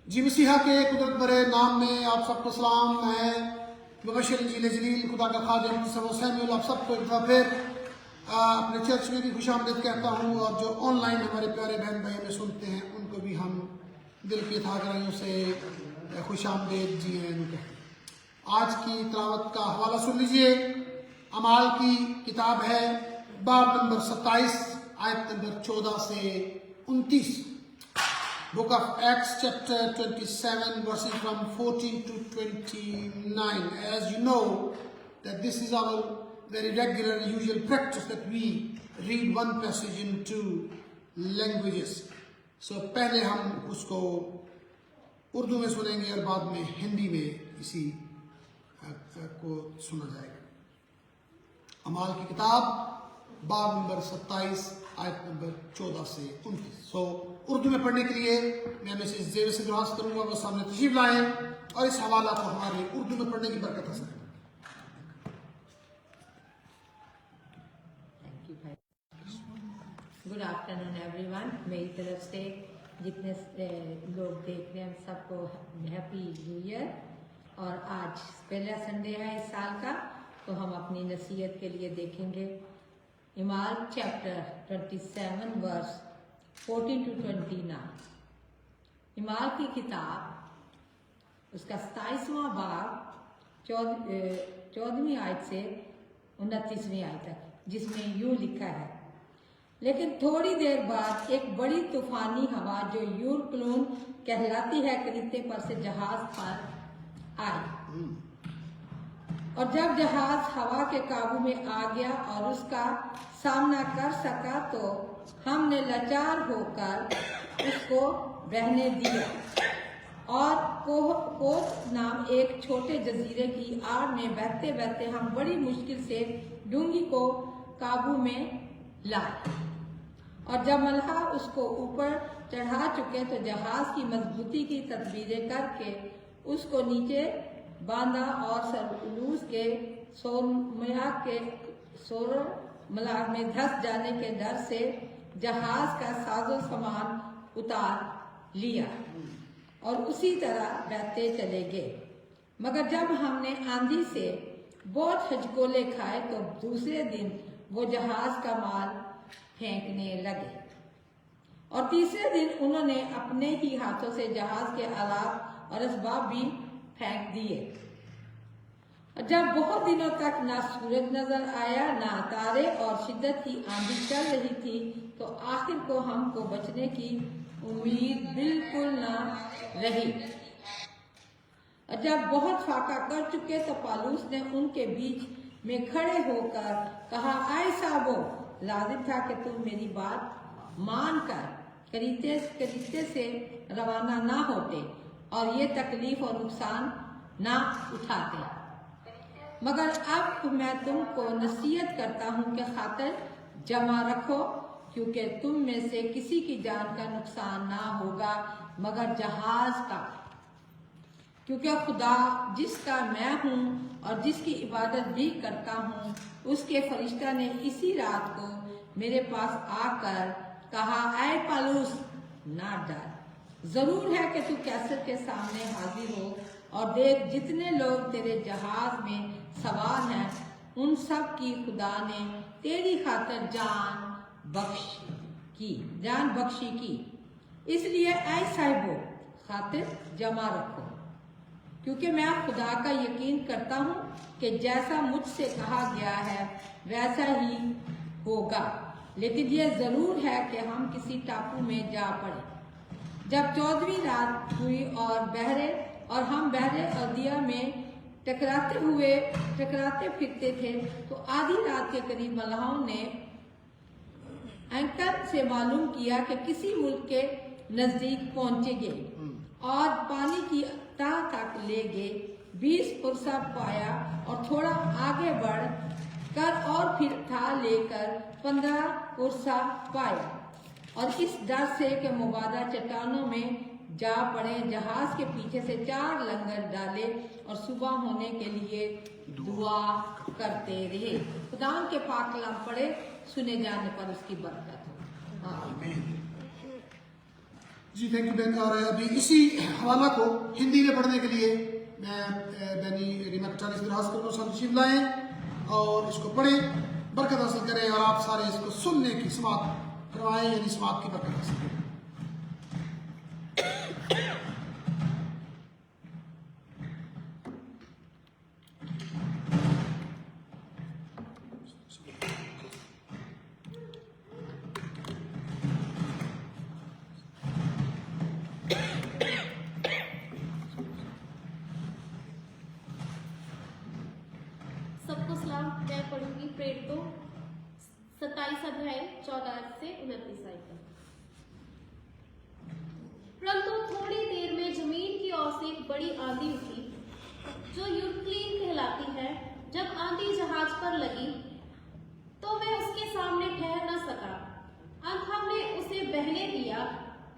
जी मसीहा के कुदरत भरे नाम में आप सबको सलाम। मैं मुबशर इंजील जलील खुदा का खादिम सैमुअल आप सबको एक बार फिर अपने चर्च में भी खुशामदीद कहता हूँ, और जो ऑनलाइन हमारे प्यारे बहन भाई हमें सुनते हैं उनको भी हम दिल की थागराइयों से खुशामदीद जी हैं कहते हैं। आज की तिलावत का हवाला सुन लीजिए। अमाल की किताब है, बाब नंबर 27 आयत नंबर 14 से 29। Book of Acts chapter 27 verses from 14 to 29. As you know that this is our very regular usual practice that we read one passage in two languages. So पहले हम उसको उर्दू में सुनेंगे और बाद में हिंदी में इसी को सुना जाएगा। अमाल की किताब बाब नंबर 27 आयत नंबर 14 से 29। सो उर्दू में पढ़ने के लिए मैं मिसेस जेब से दरख्वास्त करूंगा वो सामने तशरीफ लाएं और इस हवाला को हमारे उर्दू में पढ़ने की बरकत हासिल करें। थैंक यू भाई। Good afternoon everyone. मेरी तरफ से जितने लोग देख रहे हैं सबको हैप्पी न्यू ईयर। और आज पहला संडे है इस साल का, तो हम अपनी नसीहत के लिए देखेंगे इमाल चैप्टर 27 वर्स 14 to 29। इमाल की किताब उसका 27वां बाब 14वीं आयत से 29वीं आयत तक, जिसमें यूं लिखा है, लेकिन थोड़ी देर बाद एक बड़ी तूफानी हवा जो यूरक्लून कहलाती है करीते पर से जहाज पर आई, और जब जहाज हवा के काबू में आ गया और उसका सामना कर सका तो हमने लाचार होकर उसको बहने दिया और कोस नाम एक छोटे जजीरे की आड़ में बहते बहते हम बड़ी मुश्किल से डूंगी को काबू में लाए। और जब मल्हा उसको ऊपर चढ़ा चुके तो जहाज की मजबूती की तदबीरें करके उसको नीचे बांधा और सरलूस के सोरमला में धंस जाने के डर से जहाज का साजो सामान उतार लिया और उसी तरह बहते चले गए। मगर जब हमने आंधी से बहुत हजकोले खाए तो दूसरे दिन वो जहाज का माल फेंकने लगे, और तीसरे दिन उन्होंने अपने ही हाथों से जहाज के आलात और असबाब भी फेंक दिए। और जब बहुत दिनों तक ना सूरज नजर आया ना तारे और शिद्दत की आंधी चल रही थी, तो आखिर को हमको बचने की उम्मीद बिल्कुल ना रही। और जब बहुत फाका कर चुके तो पालूस ने उनके बीच में खड़े होकर कहा, आए साहबो, लाजिम था कि तुम मेरी बात मान कर करीते से रवाना ना होते और ये तकलीफ और नुकसान ना उठाते। मगर अब मैं तुमको नसीहत करता हूँ कि खातिर जमा रखो, क्योंकि तुम में से किसी की जान का नुकसान ना होगा मगर जहाज का। क्योंकि खुदा जिसका मैं हूँ और जिसकी इबादत भी करता हूँ, उसके फरिश्ता ने इसी रात को मेरे पास आकर कहा, ऐ पालूस, ना डर, जरूर है कि तू कैसर के सामने हाजिर हो, और देख जितने लोग तेरे जहाज में सवार हैं उन सब की खुदा ने तेरी खातिर जान बख्शी की। इसलिए ऐ साहिबो, खातिर जमा रखो, क्योंकि मैं खुदा का यकीन करता हूँ कि जैसा मुझसे कहा गया है वैसा ही होगा। लेकिन यह जरूर है कि हम किसी टापू में जा पड़े। जब 14वीं रात हुई और हम बहरे अदिया में टकराते फिरते थे, तो आधी रात के करीब मल्लाहों ने एंकर से मालूम किया कि किसी मुल्क के नजदीक पहुंचेंगे और पानी की तह तक ले गए। 20 पुरसा पाया और थोड़ा आगे बढ़ कर और फिर था लेकर 15 पुरसा पाया, और इस डर से कि मुबादा चट्टानों में जा पड़े, जहाज के पीछे से 4 लंगर डाले और सुबह होने के लिए दुआ करते रहे। खुदा के पाक कलाम पढ़े, सुने जाने पर उसकी बरकत हो। आमीन। जी थैंक यू बहन। और अभी इसी हवाला को हिंदी में पढ़ने के लिए मैं बहनी रीमा कटानी से दरखास्त करूँगा, साथ तशरीफ लाएँ और इसको पढ़ें, बरकत हासिल करें और आप सारे इसको सुनने की समात करवाएं, यानी समात की बरकत हासिल करें। सबको सलाम। मैं पढ़ूंगी प्रेरितों 27 अध्याय 14 से 29 आयत तक। परंतु थोड़ी देर में जमीन की ओर से एक बड़ी आंधी उठी जो यूरक्लीन कहलाती है। जब आंधी जहाज पर लगी तो वह उसके सामने ठहर न सका। अंत हमने उसे बहने दिया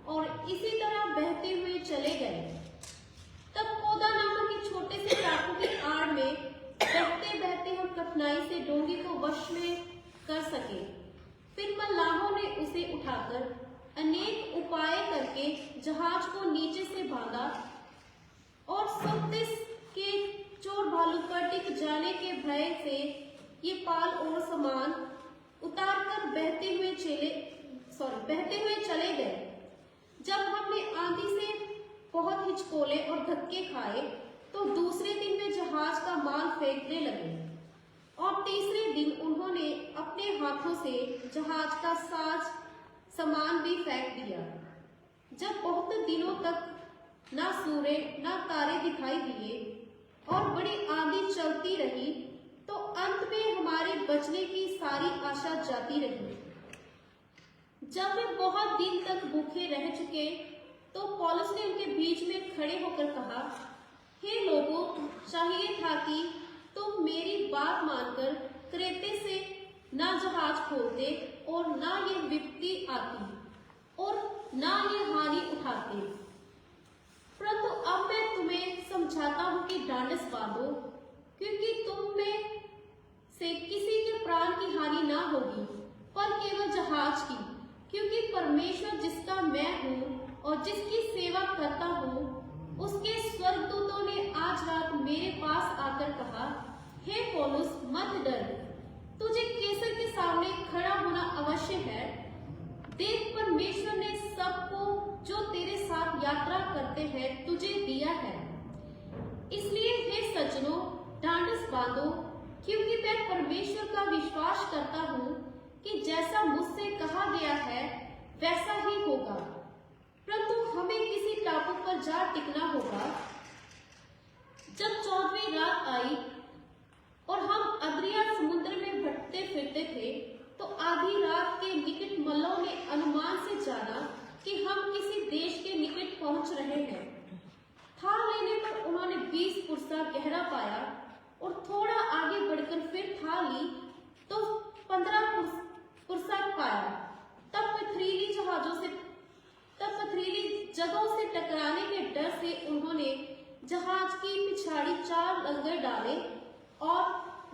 और इसी तरह बहते हुए चले गए। तब कोदा नामक एक छोटे से टापू की आड़ में बहते बहते हम कठिनाई से डोंगी को वश में कर सके। फिर मल्लाहों ने उसे उठाकर अनेक उपाय करके जहाज को नीचे से बांधा और सुक्तिस के चोर भालू पर टिक जाने के भय से ये पाल और सामान उतार कर बहते हुए चले गए। जब हमने आंधी से बहुत हिचकोले और धक्के खाए तो दूसरे दिन वे जहाज का माल फेंकने लगे और तीसरे दिन उन्होंने अपने हाथों से जहाज का सामान भी फेंक दिया। जब बहुत दिनों तक ना सूर्य ना तारे दिखाई दिए और बड़ी आंधी चलती रही तो अंत में हमारे बचने की सारी आशा जाती रही। जब वे बहुत दिन तक भूखे रह चुके तो पौलुस ने उनके बीच में खड़े होकर कहा, हे लोगों, चाहिए था कि तुम मेरी बात मानकर क्रेते से ना जहाज खोलते और ना ये विपत्ति आती और ना ये हानि उठाते। परंतु अब मैं तुम्हें समझाता हूं कि ढांढस बांधो, क्योंकि तुम में से किसी के प्राण की हानि ना होगी, पर केवल जहाज की। क्योंकि परमेश्वर जिसका मैं हूँ और जिसकी सेवा करता हूँ, उसके स्वर्गदूतों ने आज रात मेरे पास आकर कहा, हे पौलुस, मत डर, तुझे कैसर के सामने खड़ा होना अवश्य है। देख, परमेश्वर ने सबको जो तेरे साथ यात्रा करते हैं तुझे दिया है। इसलिए हे सज्जनों, ढांढस बांधो, क्योंकि मैं परमेश्वर का विश्वास करता हूँ कि जैसा मुझसे कहा गया है वैसा ही होगा। परंतु हमें किसी टापू पर जा टिकना होगा। जब 14वीं रात आई और हम अद्रिया समुद्र में भटकते फिरते थे तो आधी रात के निकट मल्लों ने अनुमान से जाना कि हम किसी देश के निकट पहुंच रहे हैं। थाह लेने पर उन्होंने 20 पुरसा गहरा पाया और थोड़ा आगे बढ़कर फिर थाह ली तो 15 पुरसा पाया। तब पथरीली जगहों से टकराने के डर से उन्होंने जहाज की पिछाड़ी 4 लंगर डाले और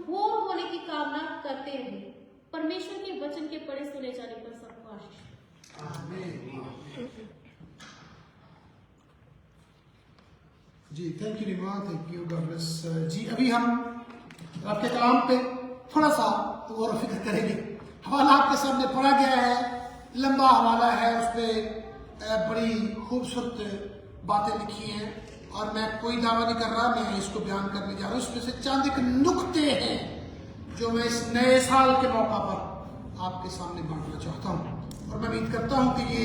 भोर होने की कामना करते रहे। परमेश्वर के वचन के पढ़े सुने जाने पर सबको आशीष। आमीन। जी thank you Reema, thank you, God bless. जी अभी हम आपके कलाम पे थोड़ा सा गौर व फिक्र करेंगे। हवाला आपके सामने पढ़ा गया है, लंबा हवाला है, उस पर बड़ी खूबसूरत बातें लिखी हैं और मैं कोई दावा नहीं कर रहा, मैं इसको बयान करने जा रहा हूँ। इसमें से चंद एक नुक्ते हैं जो मैं इस नए साल के मौका पर आपके सामने बांटना चाहता हूँ और मैं उम्मीद करता हूँ कि ये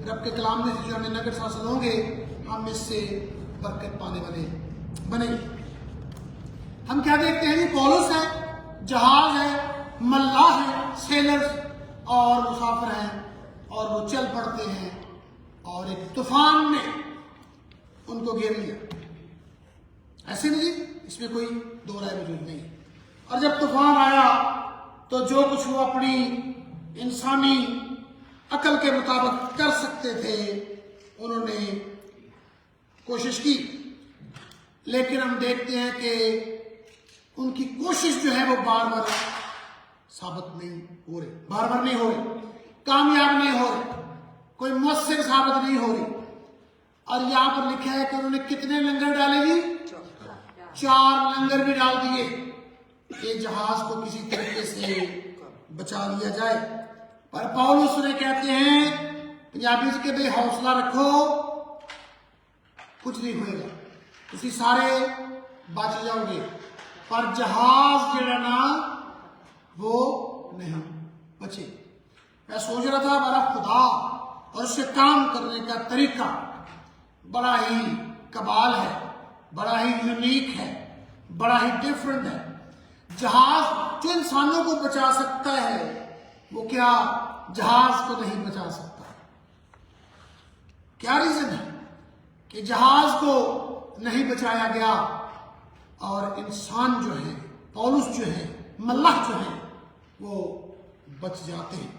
रब के कलाम में जो हमें नगद हासिल होंगे हम इससे बरकत पाने वाले बनेंगे। हम क्या देखते हैं, पौलुस है, जहाज है, मल्लाह है, सेलर्स और मुसाफिर हैं और वो चल पड़ते हैं और एक तूफान ने उनको घेर लिया। ऐसे नहीं, इसमें कोई दो राय मौजूद नहीं। और जब तूफान आया तो जो कुछ वो अपनी इंसानी अकल के मुताबिक कर सकते थे उन्होंने कोशिश की, लेकिन हम देखते हैं कि उनकी कोशिश जो है वो बार बार साबित नहीं हो रही, कामयाब नहीं हो रही, कोई मुअस्सिर साबित नहीं हो रही। اور یہاں پر لکھا ہے کہ انہوں نے کتنے لنگر ڈالے جی؟ 4 لنگر بھی ڈال دیے کہ جہاز کو کسی طریقے سے بچا لیا جائے. پر پولس نے کہتے ہیں پنجابی کہ بھئی حوصلہ رکھو، کچھ نہیں ہوئے گا، تسی سارے بچ جاؤ گے، پر جہاز جڑا نا وہ نہیں بچے. میں سوچ رہا تھا ہمارا خدا اور اس سے کام کرنے کا طریقہ بڑا ہی کمال ہے، بڑا ہی یونیک ہے، بڑا ہی ڈیفرنٹ ہے. جہاز جو انسانوں کو بچا سکتا ہے وہ کیا جہاز کو نہیں بچا سکتا؟ کیا ریزن ہے کہ جہاز کو نہیں بچایا گیا اور انسان جو ہے، پولس جو ہے، ملح جو ہے، وہ بچ جاتے ہیں؟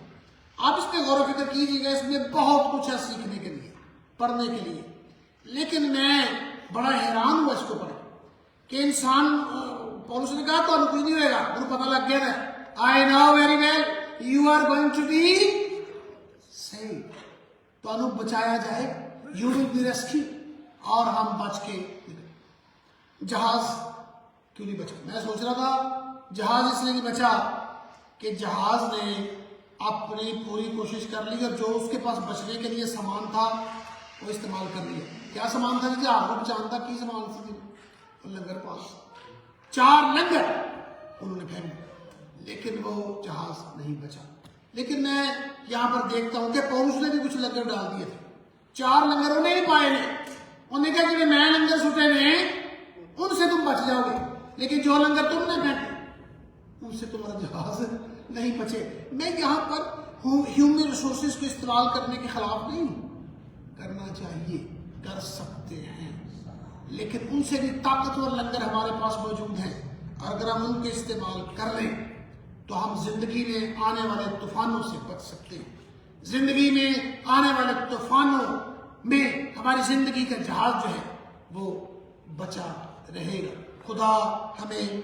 آپ اس پہ غور و فکر کیجیے گا، اس میں بہت کچھ ہے سیکھنے کے لیے، پڑھنے کے لیے. لیکن میں بڑا حیران ہوا اس کو پڑھ کہ انسان، پولس نے کہا تو کچھ نہیں ہوئے گا، انہیں پتہ لگ گیا ہے I know very well you are going to be saved. تو انہیں بچایا جائے، you will be rescued. اور ہم بچ کے جہاز کیوں نہیں بچا؟ میں سوچ رہا تھا جہاز اس لیے نہیں بچا کہ جہاز نے اپنی پوری کوشش کر لی اور جو اس کے پاس بچنے کے لیے سامان تھا وہ استعمال کر لیا. کیا سامان تھا جی؟ آپ کو جانتا کی سامان تھا؟ لنگر پاس 4 لنگر انہوں نے پھینک، لیکن وہ جہاز نہیں بچا. لیکن میں یہاں پر دیکھتا ہوں کہ پولس نے بھی کچھ لنگر ڈال دیے تھے. 4 لنگر انہیں نہیں پائے نے، انہوں نے کہا کہ میں لنگر سٹے نے ان سے تم بچ جاؤ گے، لیکن جو لنگر تم نے پھینکے ان سے تمہارا جہاز نہیں بچے. میں یہاں پر ہیومن ریسورسز کو استعمال کرنے کے خلاف نہیں ہوں، کرنا چاہیے، کر سکتے ہیں، لیکن ان سے بھی طاقتور لنگر ہمارے پاس موجود ہیں، اور اگر ہم ان کے استعمال کر لیں تو ہم زندگی میں آنے والے طوفانوں سے بچ سکتے ہیں. زندگی میں آنے والے طوفانوں میں ہماری زندگی کا جہاز جو ہے وہ بچا رہے گا. خدا ہمیں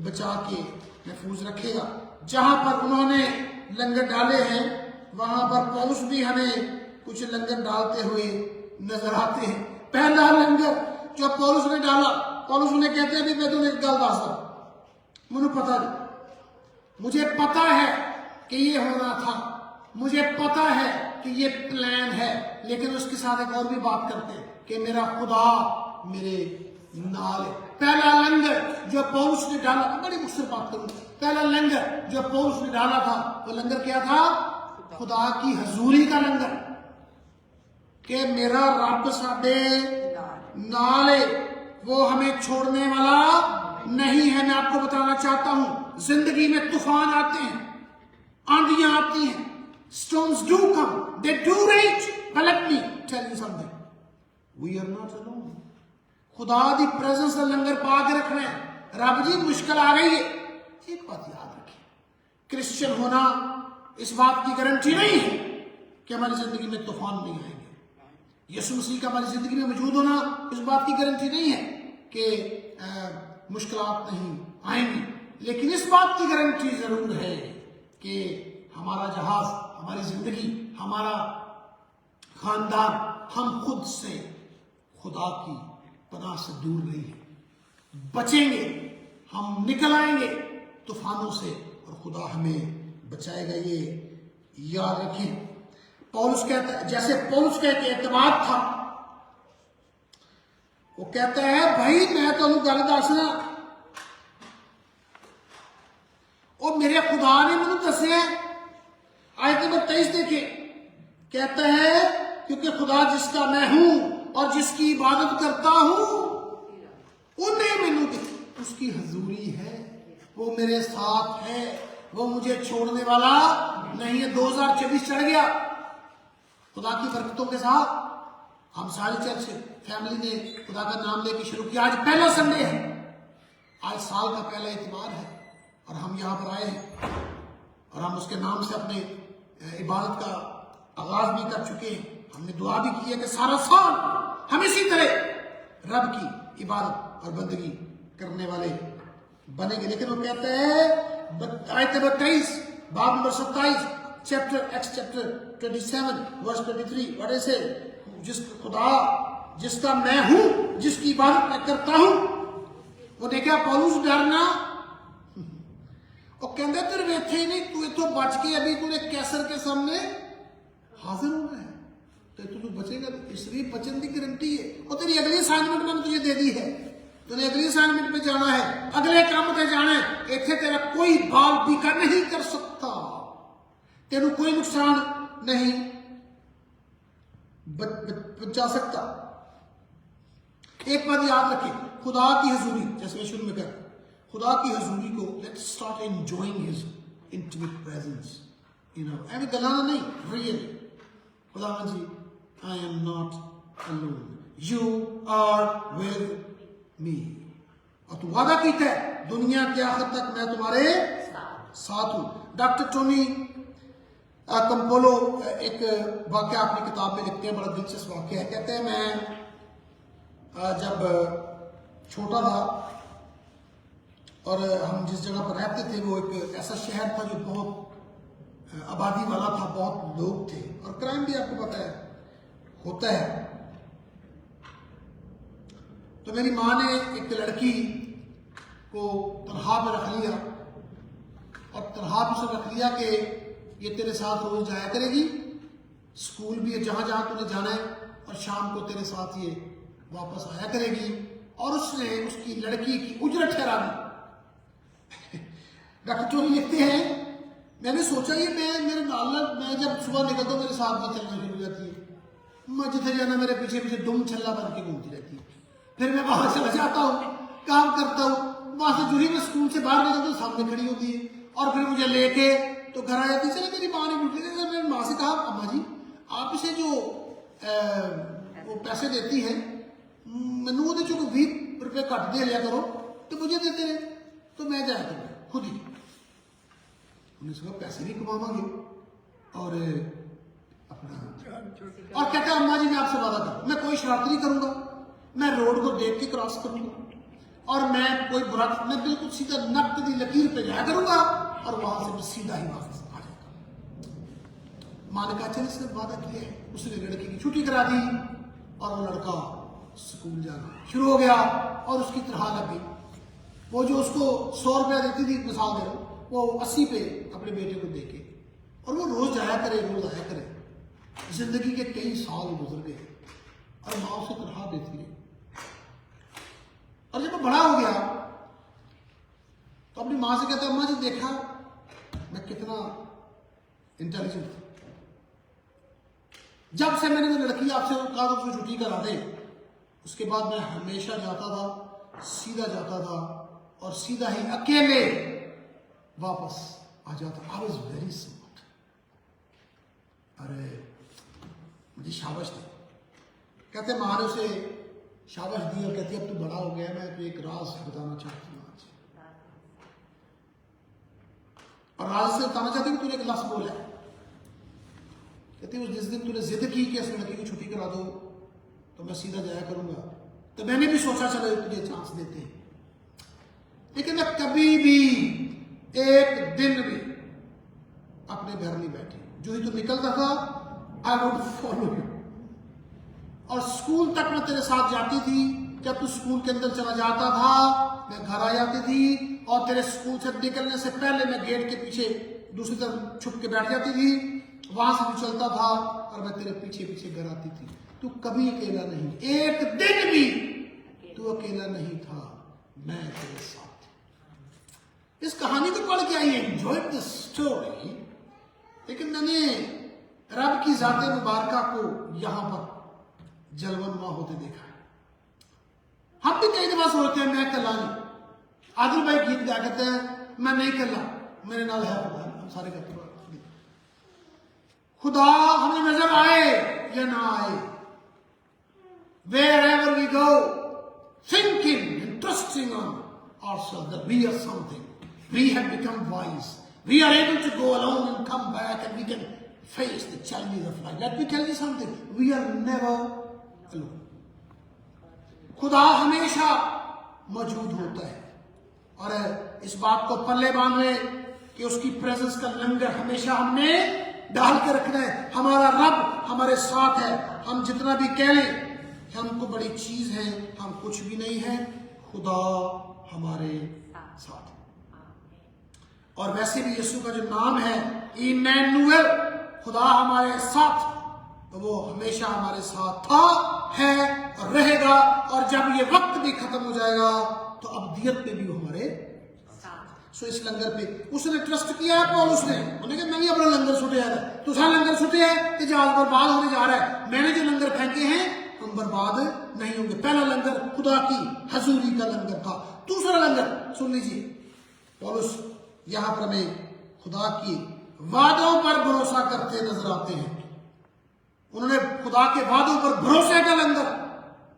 بچا کے محفوظ رکھے گا. جہاں پر انہوں نے لنگر ڈالے ہیں وہاں پر پولس بھی ہمیں کچھ لنگر ڈالتے ہوئے نظر آتے ہیں. پہلا لنگر جو پولس نے ڈالا، پولس نے کہتے ہیں میں تمہیں ایک گل دسدا، مجھے پتا نہیں، مجھے پتا ہے کہ یہ ہونا تھا، مجھے پتا ہے کہ یہ پلان ہے، لیکن اس کے ساتھ ایک اور بھی بات کرتے ہیں کہ میرا خدا میرے نال ہے. پہلا لنگر جو پولس نے ڈالا، بڑی مختصر بات کروں، پہلا لنگر جو پولس نے ڈالا تھا وہ لنگر کیا تھا؟ خدا کی حضوری کا لنگر، کہ میرا رب ساڈے نال ہے، وہ ہمیں چھوڑنے والا نہیں ہے. میں آپ کو بتانا چاہتا ہوں زندگی میں طوفان آتے ہیں، آندیاں آتی ہیں، storms do come, they do rage, but let me tell you something, we are not alone. خدا دی پریزنس کا لنگر پا کے رکھنا ہے. رب جی مشکل آ گئی ہے، ایک بات یاد رکھیں، کرسچن ہونا اس بات کی گارنٹی نہیں ہے کہ ہماری زندگی میں طوفان نہیں آئیں گے. یسوع مسیح کا ہماری زندگی میں موجود ہونا اس بات کی گارنٹی نہیں ہے کہ مشکلات نہیں آئیں گی، لیکن اس بات کی گارنٹی ضرور ہے کہ ہمارا جہاز، ہماری زندگی، ہمارا خاندان، ہم خود سے خدا کی پناہ سے دور نہیں ہیں، بچیں گے، ہم نکل آئیں گے طوفانوں سے اور خدا ہمیں بچائے گا. یہ یاد رکھیں. پولس کہتا ہے، جیسے پولس کا ایک اعتماد تھا، وہ کہتا ہے بھائی میں تو گل دسنا، اور میرے خدا نے مجھے دسیا. آیت نمبر 23 دیکھیں، کہتا ہے کیونکہ خدا جس کا میں ہوں اور جس کی عبادت کرتا ہوں انہیں میں نے اس کی حضوری ہے، وہ میرے ساتھ ہے، وہ مجھے چھوڑنے والا نہیں ہے. 2024 چڑھ گیا، خدا کی برکتوں کے ساتھ ہم ساری چرچ فیملی نے خدا کا نام لے کے شروع کیا. آج پہلا سنڈے ہے، آج سال کا پہلا اتوار ہے، اور ہم یہاں پر آئے ہیں اور ہم اس کے نام سے اپنے عبادت کا آغاز بھی کر چکے ہیں. ہم نے دعا بھی کی ہے کہ سارا سال ہم اسی طرح رب کی عبادت اور بندگی کرنے والے بنیں گے. لیکن وہ کہتے ہیں آیت نمبر 23 باب نمبر 27 چیپٹر 27 verse 23 وٹ سے جس خدا جس کا میں ہوں, جس کی عبادت میں کرتا ہوں. وہ دیکھا پولس ڈرنا, اور کہندے تیرے ویتھے ہی نہیں, تو اتوں بچ کے ابھی تو نے کیسر کے سامنے حاضر ہونا ہے, تو بچے گا. اس لیے بچن کی گارنٹی ہے. اور تیری اگلی اسائنمنٹ میں نے تجھے دے دی ہے, تو نے اگلی اسائنمنٹ پہ جانا ہے, اگلے کام پہ جانا ہے. ایتھے تیرا کوئی بال بیکا نہیں کر سکتا, تیرے کوئی نقصان نہیں بچا سکتا. ایک بات یاد رکھیں, خدا کی حضوری, جیسے میں شروع میں کہا, خدا کی حضوری کو let's start enjoying his intimate presence. ایویں گلانا نہیں, ریئلی خدا جی I am not alone, you are with me. اور تو وعدہ کیتا ہے دنیا کے آخر تک میں تمہارے ساتھ ہوں. ڈاکٹر ٹونی کمپولو ایک واقعہ اپنی کتاب میں لکھتے ہیں, بڑا دلچسپ واقعہ ہے. کہتے ہیں میں جب چھوٹا تھا اور ہم جس جگہ پر رہتے تھے وہ ایک ایسا شہر تھا جو بہت آبادی والا تھا, بہت لوگ تھے, اور کرائم بھی آپ کو پتہ ہے ہوتا ہے. تو میری ماں نے ایک لڑکی کو تنہا پہ رکھ لیا, اور تنہا پہ اسے رکھ لیا کہ یہ تیرے ساتھ روز جایا کرے گی, اسکول بھی جہاں جہاں تو نے جانا ہے, اور شام کو تیرے ساتھ یہ واپس آیا کرے گی. اور اس نے اس کی لڑکی کی اجرت ٹھہرا دی. ڈاکٹر ٹونی لکھتے ہیں میں نے سوچا یہ میرے نال میں جب صبح نکلتا ہوں میرے ساتھ میں چلنا شروع ہو جاتی ہے, میں جتنے جانا میرے پیچھے پیچھے دم چھلا بن کے گھومتی رہتی ہے. پھر میں وہاں چلا جاتا ہوں, کام کرتا ہوں, وہاں سے جو ہی میں اسکول سے باہر نکلتا ہوں سامنے کھڑی ہوتی ہے, اور پھر مجھے لے کے تو گھر آ جاتی. چلے میری ماں نے پوچھی, میں نے ماں سے کہا اماں جی آپ اسے جو وہ پیسے دیتی ہیں مینو وہ چونکہ 20 روپے کٹ دے لیا کرو تو مجھے دیتے رہے, تو میں جایا کروں خود ہی. انہوں نے کہا پیسے بھی کماواں گے اور اپنا, اور کہتا ہے اماں جی میں آپ سے وعدہ کروں میں کوئی شرارت نہیں کروں گا, میں روڈ کو دیکھ کے کراس کروں گا, اور میں کوئی برا میں بالکل سیدھا نقطی لکیر پہ جایا کروں گا, اور وہاں سے میں سیدھا ہی واپس آ جاتا ہوں. ماں نے کہا چل اس نے وعدہ کیا ہے. اس نے لڑکی کی چھٹی کرا دی, اور وہ لڑکا اسکول جانا شروع ہو گیا, اور اس کی طرح لگ گئی. وہ جو اس کو 100 روپیہ دیتی تھی مثال دے رہا ہوں, وہ 80 پہ اپنے بیٹے کو دے کے, اور وہ روز جایا کرے روز آیا کرے. زندگی کے کئی سال گزر گئے, اور ماں اسے تنہا دیتی ہے. اور جب وہ بڑا ہو گیا تو اپنی ماں سے کہتا ہے اماں جی دیکھا میں کتنا انٹیلیجنٹ تھا, جب سے میں نے وہ لڑکی آپ سے کہا تھا اس کو چھٹی کرا دے, اس کے بعد میں ہمیشہ جاتا تھا, سیدھا جاتا تھا, اور سیدھا ہی اکیلے واپس آ جاتا. I was very smart. ارے مجھے شاباش دی. کہتے ماں نے اسے شاباش دی اور کہتی اب تو بڑا ہو گیا, میں تو ایک راز بتانا چاہتی ہوں آج. اور راز سے بتانا چاہتی ہوں کہ تو نے ایک لفظ بولا ہے. کہتی جس دن تو نے ضد کی کہ اس لڑکی کو چھٹی کرا دو تو میں سیدھا جایا کروں گا, تو میں نے بھی سوچا چلو تجھے چانس دیتے ہیں. لیکن میں کبھی بھی ایک دن بھی اپنے گھر نہیں بیٹھی. جو ہی تو نکلتا تھا I would follow you. اور اسکول تک میں تیرے ساتھ جاتی تھی. جب تو اسکول کے اندر چلا جاتا تھا میں گھر آ جاتی تھی, اور تیرے اسکول سے نکلنے سے پہلے میں گیٹ کے پیچھے دوسری طرف چھپ کے بیٹھ جاتی تھی. وہاں سے بھی چلتا تھا اور میں تیرے پیچھے پیچھے گھر آتی تھی. تو کبھی اکیلا نہیں, ایک دن بھی تو اکیلا نہیں تھا, میں تیرے ساتھ. اس کہانی کو پڑھ کے آئی enjoyed the story, لیکن میں نے رب کی ذات مبارکہ کو یہاں پر جلوہ ہوتے دیکھا ہے. ہم بھی کئی دفعہ سوچتے ہیں میں کلا نہیں. عادل بھائی گیت گا کہتے ہیں میں نہیں کلا, میرے نال ہے خدا. ہم سارے کہتے ہیں خدا ہمیں نظر آئے یا نہ آئے, wherever we go, thinking and trusting on ourselves that we are something. We have become wise. We are able to go alone and come back, and we can face the challenges of life. Let me tell you something. We are never alone. خدا ہمیشہ موجود ہوتا ہے, اور اس بات کو پلے باندھے کہ اس کی پریزنس کا لنگر ہمیشہ ہم نے ڈال کے رکھنا ہے. ہمارا رب ہمارے ساتھ ہے. ہم جتنا بھی کہہ لیں ہم کو بڑی چیز ہیں, ہم کچھ بھی نہیں ہیں, خدا ہمارے ساتھ. اور ویسے بھی یسوع کا جو نام ہے ایمینوئل, خدا ہمارے ساتھ, تو وہ ہمیشہ ہمارے ساتھ تھا, ہے اور رہے گا. اور جب یہ وقت بھی ختم ہو جائے گا تو ابدیت میں بھی وہ ہمارے ساتھ. سو اس لنگر پہ اس نے ٹرسٹ کیا ہے پولس نے, انہوں نے کہا میں بھی اپنا لنگر سٹے آ رہا ہے, تو سارا لنگر سٹے ہے کہ جہاز برباد ہونے جا رہا ہے, میں نے جو لنگر پھینکے ہیں ہم برباد نہیں ہوں گے. پہلا لنگر خدا کی حضوری کا لنگر تھا. دوسرا لنگر سن لیجیے, پولس یہاں پر ہمیں خدا کی وعدوں پر بھروسہ کرتے نظر آتے ہیں. انہوں نے خدا کے وعدوں پر بھروسے کا لنگر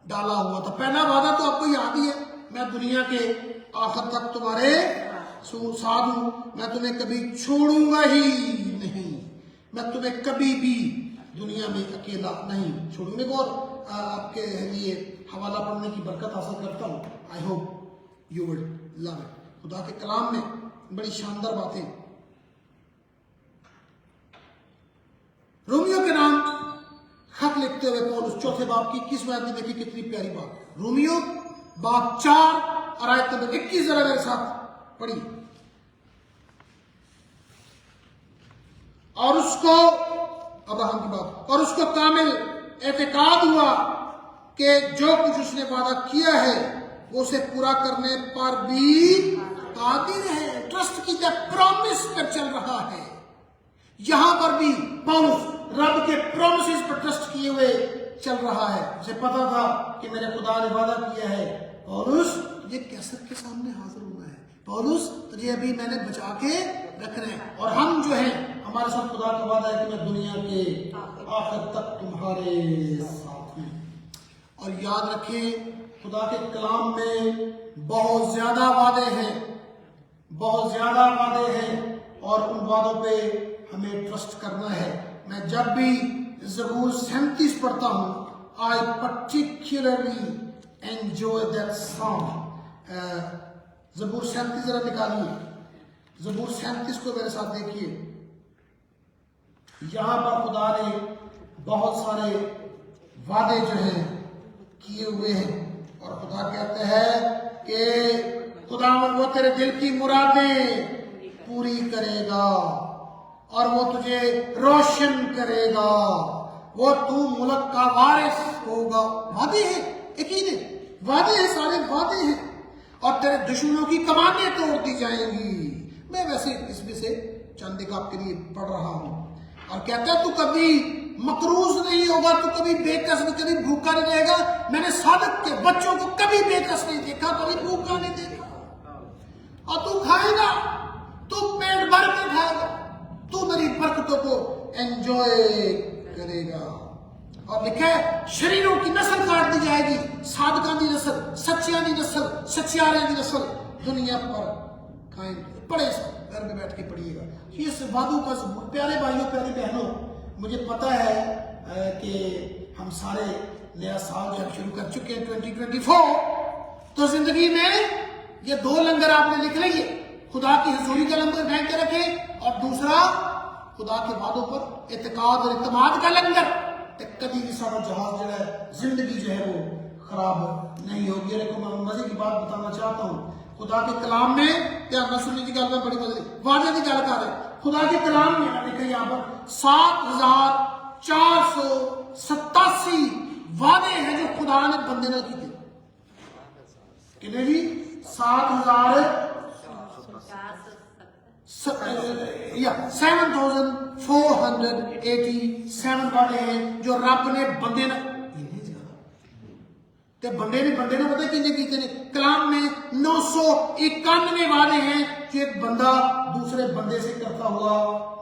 ڈالا ہوا تھا. پہلا وعدہ تو آپ کو یاد ہی ہے, میں دنیا کے آخر تک تمہارے ساتھ ہوں, میں تمہیں کبھی چھوڑوں گا ہی نہیں, میں تمہیں کبھی بھی دنیا میں اکیلا نہیں چھوڑوں گا. اور آپ کے لیے حوالہ پڑھنے کی برکت حاصل کرتا ہوں. I hope you would love it. خدا کے کلام میں بڑی شاندار باتیں. رومیو کے نام خط لکھتے ہوئے پولس چوتھے باب کی 21 آیت میں دیکھیں کتنی پیاری بات. رومیو باب 4 اور آیت نمبر 21 ذرا میرے ساتھ پڑھیے. اور اس کو ابراہیم کی بات, اور اس کو کامل اعتقاد ہوا کہ جو کچھ اس نے وعدہ کیا ہے وہ اسے پورا کرنے پر بھی قادر ہے. ٹرسٹ کی پرومس پر چل رہا ہے. یہاں پر بھی پولس رب کے پرومسز پر ٹرسٹ کیے ہوئے چل رہا ہے. اسے پتا تھا کہ میرے خدا نے وعدہ کیا ہے, پولس تجھے کیسر کے سامنے حاضر ہونا ہے, پولس تجھے ابھی میں نے بچا کے رکھنا ہے. اور ہم جو ہیں ہمارے ساتھ خدا کا وعدہ ہے کہ میں دنیا کے آخر تک تمہارے ساتھ ہوں. اور یاد رکھیں خدا کے کلام میں بہت زیادہ وعدے ہیں, بہت زیادہ وعدے ہیں, اور ان وعدوں پہ ہمیں ٹرسٹ کرنا ہے. میں جب بھی زبور 37 پڑھتا ہوں, I particularly enjoy that song. زبور 37 ذرا نکالیے, زبور 37 کو میرے ساتھ دیکھیے. یہاں پر خدا نے بہت سارے وعدے جو ہیں کیے ہوئے ہیں, اور خدا کہتے ہیں کہ خدا وہ تیرے دل کی مرادیں پوری کرے گا, اور وہ تجھے روشن کرے گا, وہ تو ملک کا وارث ہوگا. وعدے ہیں, یقین ہے, وعدے ہیں, سارے وعدے ہیں. اور تیرے دشمنوں کی کمانیں توڑ دی جائیں گی. میں ویسے اس میں سے چند ایک آپ کے لیے پڑھ رہا ہوں. اور کہتا ہے تو کبھی مقروض نہیں ہوگا, تو کبھی بے کس نہیں, کبھی بھوکا نہیں رہے گا. میں نے صادق کے بچوں کو کبھی بے کس نہیں دیکھا, کبھی بھوکا نہیں دیکھا. اور تو کھائے گا, تو پیٹ بھر کے کھائے گا, تو میری برکتوں کو انجوائے کرے گا. اور لکھا ہے شریروں کی نسل کاٹ دی جائے گی, صادقاں دی نسل, سچیاں دی نسل, سچیاریں دی نسل دنیا پر قائم. پڑھے گھر میں بیٹھ کے پڑھیے گا. یہ وعدوں کا زبور. پیارے بھائیوں, پیاری بہنوں, مجھے پتا ہے کہ ہم سارے نیا سال جو شروع کر چکے ہیں 2024, تو زندگی میں یہ 2 لنگر آپ نے لکھ لیے. خدا کی حضوری کا لنگر پھینک کے رکھے, اور دوسرا خدا کے وعدوں پر اعتقاد اور اعتماد کا لنگر. کبھی بھی سارا جہاز جو ہے, زندگی جو ہے وہ خراب نہیں ہوگی. اور میں مزے کی بات بتانا چاہتا ہوں. خدا کے کلام میں دھیان نہ سننے کی گل میں بڑی مزے وعدے کی گل کر رہے ہیں. خدا کے کلام میں دیکھیں یہاں پر 7487 وعدے ہیں جو خدا نے بندے نے کیے. کتنے جی؟ 7487 وعدے ہیں جو رب نے بندے نے تے بندے نے پتہ کتنے کیتے نے. کلام میں 991 وعدے ہیں جو ایک بندہ دوسرے بندے سے کرتا ہوا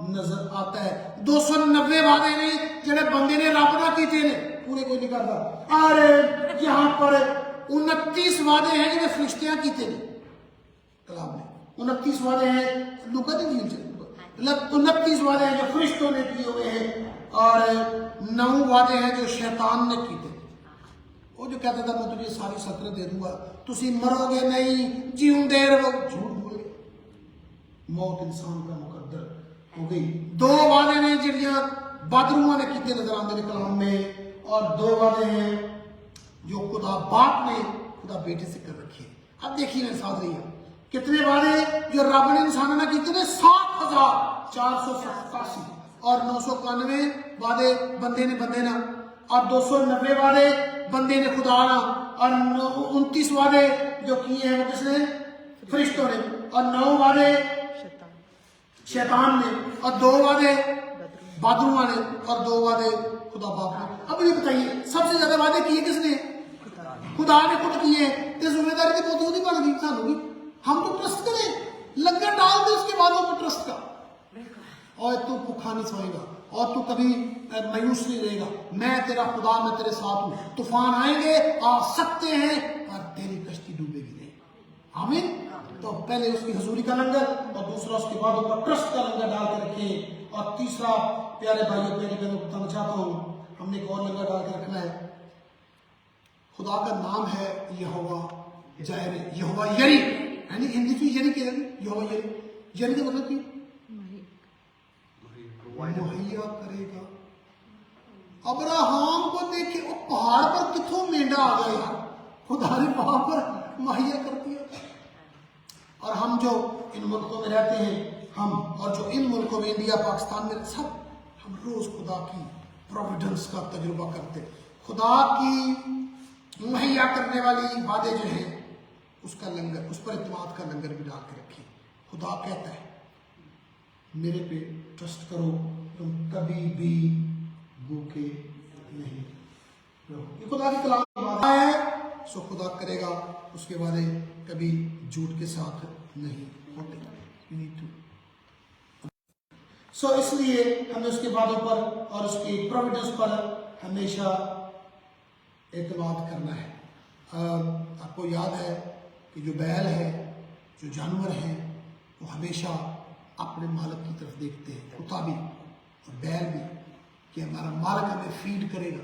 نظر آتا ہے. 290 وعدے نے جڑے بندے نے رب نہ کیتے نے, پورے کوئی نہیں کرتا. اور یہاں پر 29 وعدے ہیں جو فرشتیاں کیتے نے. کلام میں 29 وعدے ہیں, لوکا دی انجیل سے 29 وعدے ہیں جو فرشتوں نے کیے ہوئے ہیں, اور 9 وعدے ہیں جو شیطان نے کیے. وہ جو کہتا تھا میں تجھے ساری سطریں دے دوں گا, تسی مرو گے نہیں, جیوں دے رہو. جھوٹ بول گئے, موت انسان کا مقدر ہو گئی. 2 وعدے نے جڑیاں بادروہاں نے کیتے نظر آندے نے کلام میں, اور 2 وعدے ہیں जो खुदा बाप ने खुदा बेटे से कर रखी है। अब देखिए मेरे साथ रहिए, कितने वादे जो रब ने इंसानों ने कितने 7,487 और 991 वादे बंदे ने और 290 वादे बंदे ने खुदा ना और 29 वादे जो किए हैं वो किसने? फरिश्तों ने। और 9 वादे शैतान ने और 2 वादे बादरुआ ने और 2 वादे खुदा बाप ने। अब ये बताइए सबसे ज्यादा वादे किए किसने? खुदा ने खुद किए। तो जिम्मेदारी की बहुत नहीं बन गई सानू की, हम तो ट्रस्ट करें, लंगर डाल दे उसके बाद वो ट्रस्ट का। और तू भूखा नहीं सोएगा और तू कभी मायूस नहीं रहेगा, मैं तेरा खुदा, मैं तेरे साथ हूं। तूफान आएंगे आ सकते हैं और तेरी कश्ती डूबेगी नहीं। आमीन। तो पहले उसकी हजूरी का लंगर और दूसरा उसके बाद ऊपर ट्रस्ट का लंगर डाल के रखे। और तीसरा प्यारे भाइयों प्यारे बहनों बताना चाहता हूं, हमने एक और लंगर डाल के रखना है। खुदा का नाम है यहोवा जायरे, यहोवा यरी, यानी हिंदी में यरी क्या है? यहोवा यरी। यरी का मतलब क्या? मुहैया करेगा। अब्राहम को देखे वो पहाड़ पर कितों मेंढा आ गया यार, खुदा ने वहां पर मुहैया कर दिया। और हम जो इन मुल्कों में रहते हैं, हम और जो इन मुल्कों में इंडिया पाकिस्तान में सब, हम रोज खुदा की प्रोविडेंस का तजुर्बा करते। खुदा की मुहैया करने वाली वादे जो है उसका लंगर, उस पर इत्मीनान का लंगर भी डाल के रखिए। खुदा कहता है मेरे पे ट्रस्ट करो, तुम कभी भी भूखे नहीं रहो। ये खुदा की कलाम है, सो खुदा करेगा, उसके वादे कभी झूठ के साथ नहीं होते। सो इसलिए हमें उसके वादों पर और उसकी प्रोविडेंस पर हमेशा एतमाद करना है। आपको याद है कि जो बैल है, जो जानवर हैं, वो हमेशा अपने मालिक की तरफ देखते हैं, कुत्ता भी और बैल भी, कि हमारा मालिक हमें फीड करेगा,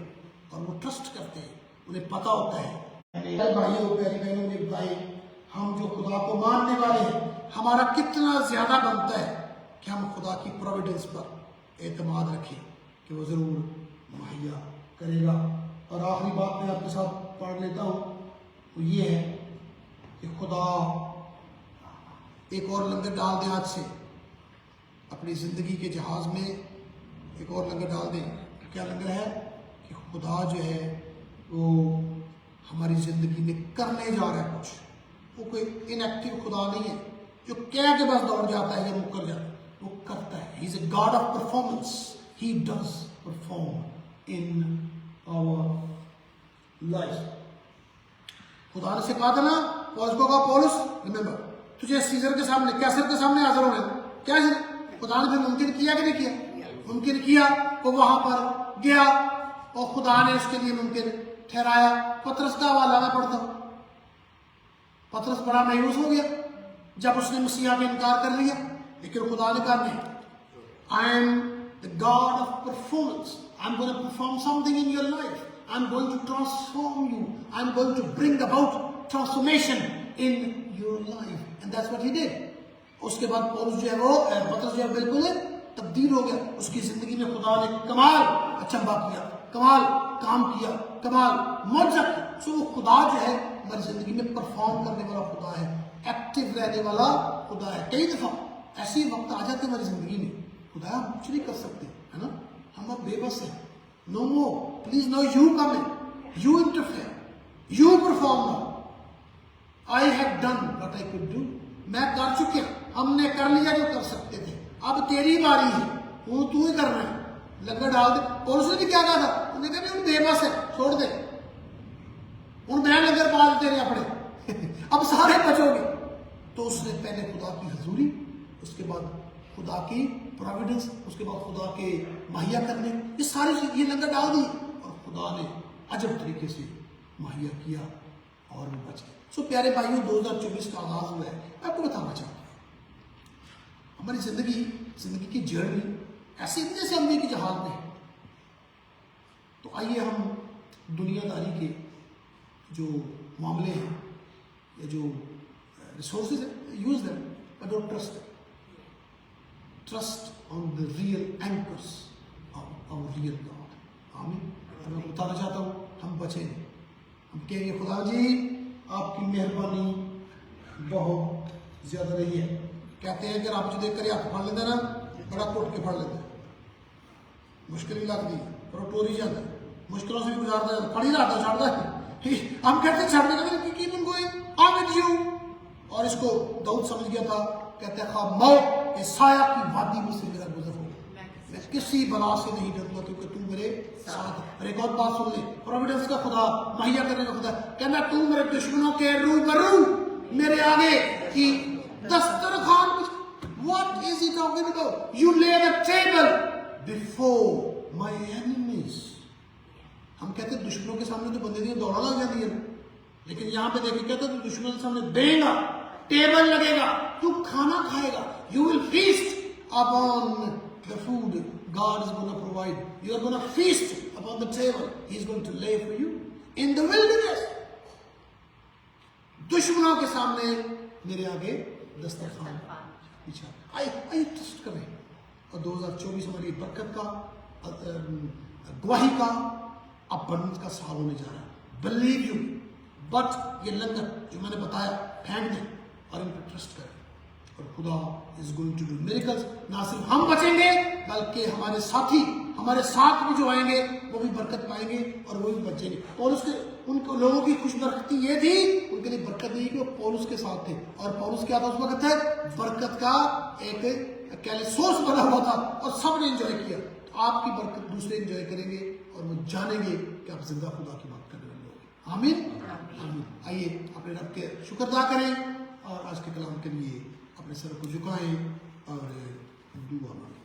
और वो ट्रस्ट करते हैं, उन्हें पता होता है। भाइयों प्यारी बहनों मेरे भाई, हम जो खुदा को मानने वाले हैं, हमारा कितना ज्यादा बनता है कि हम खुदा की प्रोविडेंस पर एतमाद रखें कि वो जरूर मुहैया करेगा। और आखिरी बात मैं आपके साथ पढ़ लेता हूँ, वो ये है कि खुदा एक और लंगर डाल दें आज से अपनी ज़िंदगी के जहाज़ में, एक और लंगर डाल दें। क्या लंगर है? कि खुदा जो है वो हमारी ज़िंदगी में करने जा रहा है कुछ। वो कोई इनएक्टिव खुदा नहीं है जो कह के बस दौड़ जाता है या मुकर जाता है, वो करता है। He is a God of performance, he does perform in our life. खुदा ने से कहा था ना, पौलुस को कहा, पौलुस रिमेंबर, तुझे सीजर के सामने, कैसर के सामने हाजिर होना है। क्या है? खुदा ने फिर मुमकिन किया कि नहीं किया? मुमकिन किया। वो वहां पर गया और खुदा ने उसके लिए मुमकिन ठहराया। पतरस का हवाला मैं पढ़ता हूं। पतरस बड़ा मायूस हो गया जब उसने मसीहा का इनकार कर लिया, लेकिन खुदा ने कहा नहीं, I am the God of performance, I am going to perform something in your life, I am going to transform you, I am going to bring about transformation in your life, and that's what he did. उसके बाद पौलुस जो है वो, पतरस जो है बिल्कुल तब्दील हो गया। उसकी जिंदगी में खुदा ने कमाल अचंबा किया, कमाल काम किया, कमाल मौजज़ा किया। सो वो खुदा जो है हमारी जिंदगी में परफॉर्म करने वाला खुदा है, एक्टिव रहने वाला खुदा है। कई दफा ऐसे वक्त आ जाते हमारी जिंदगी में, खुदा हम कुछ नहीं कर सकते, है ना, हम अब बेबस हैं। No no, please no, you come in, you interfere, you perform now. I have done what I could do, मैं कर चुके, हमने कर लिया जो कर सकते थे, अब तेरी बारी है, वो तू ही करना है, लंगर डाल दे। और उसने भी क्या कहा था? उन्होंने कहा नहीं, बेबस है, छोड़ दे, उन मैं लंगर पा देते रहे अपने अब सारे बचोगे। तो उसने पहले खुदा की हजूरी, उसके बाद खुदा की प्रोविडेंस, उसके बाद खुदा के मुहैया करने, ये सारी चीज, ये लंगर डाल दी और खुदा ने अजब तरीके से मुहैया किया और वो बचे। सो प्यारे भाइयों, 2024 का आगाज हुआ है। मैं आपको बताना चाहता हूँ, हमारी जिंदगी की जर्नी ऐसे नहीं जैसे हम एक जहाज में है। तो आइए हम दुनियादारी के जो मामले हैं या जो रिसोर्सेज है, use them but don't trust on the real anchors of our real God. आमीन। मैं बताना चाहता हूँ, हम बचे नहीं, हम कहेंगे खुदा जी आपकी मेहरबानी बहुत ज्यादा रही है। कहते हैं अगर आप जो देख कर हाथ फड़ लेते ना बड़ा टुट के फड़ लेते, मुश्किल भी लगती पर टोरी जाता है, मुश्किलों से भी गुजारता है, फड़ ही लाता छाड़ता है। ठीक है, हम कहते हैं छाड़ने का keep on going I with you. और इसको दाऊद समझ गया था, कहते हैं खा मौत इस साया की वादी में से मेरा गुजर हो, मैं किसी बला से नहीं डरूंगा क्योंकि तू मेरे साथ। और एक और बात सुन ले, प्रोविडेंस का खुदा, मुहैया करने का खुदा, कहना तू मेरे दुश्मनों के रूबरू मेरे आगे की दस्तरखान। What is he talking about? You lay the table before my enemies. हम कहते हैं दुश्मनों के सामने तो बंदे दी दौड़ा लग जाती है, लेकिन यहाँ पे देखिए कहते हैं दुश्मनों के सामने देगा, टेबल लगेगा, तू खाना खाएगा, you will feast upon the food God is going to provide. You are going to feast upon the table He is going to lay for you in the wilderness. दुश्मनों के सामने मेरे आगे दस्तरखान पीछा। आइए ट्रस्ट करें और 2024 हमारी बरकत का, गवाही का, अबंडेंस का साल होने जा रहा है। बिलीव यू, बट ये लंगर जो मैंने बताया फेंक दें और इन पर ट्रस्ट करें और खुदा is going to do miracles. ना सिर्फ हम बचेंगे बल्कि हमारे साथी हमारे साथ भी जो आएंगे वो भी बरकत पाएंगे और वो भी बचेंगे। पौलुस के उन लोगों की खुशबरकती ये थी, उनके लिए बरकत नहीं कि वो पौलुस के साथ थे। और पौलुस क्या था उस वक्त है, बरकत का एक सोर्स बना हुआ था और सब ने एंजॉय किया। तो आपकी बरकत दूसरे एंजॉय करेंगे और वो जानेंगे कि आप जिंदा खुदा की बात करने वाले हो। आमीन आमीन। आइए अपने रब के शुक्र अदा करें और आज के कलाम के लिए अपने सर को झुकाएं और दुआ मांगें।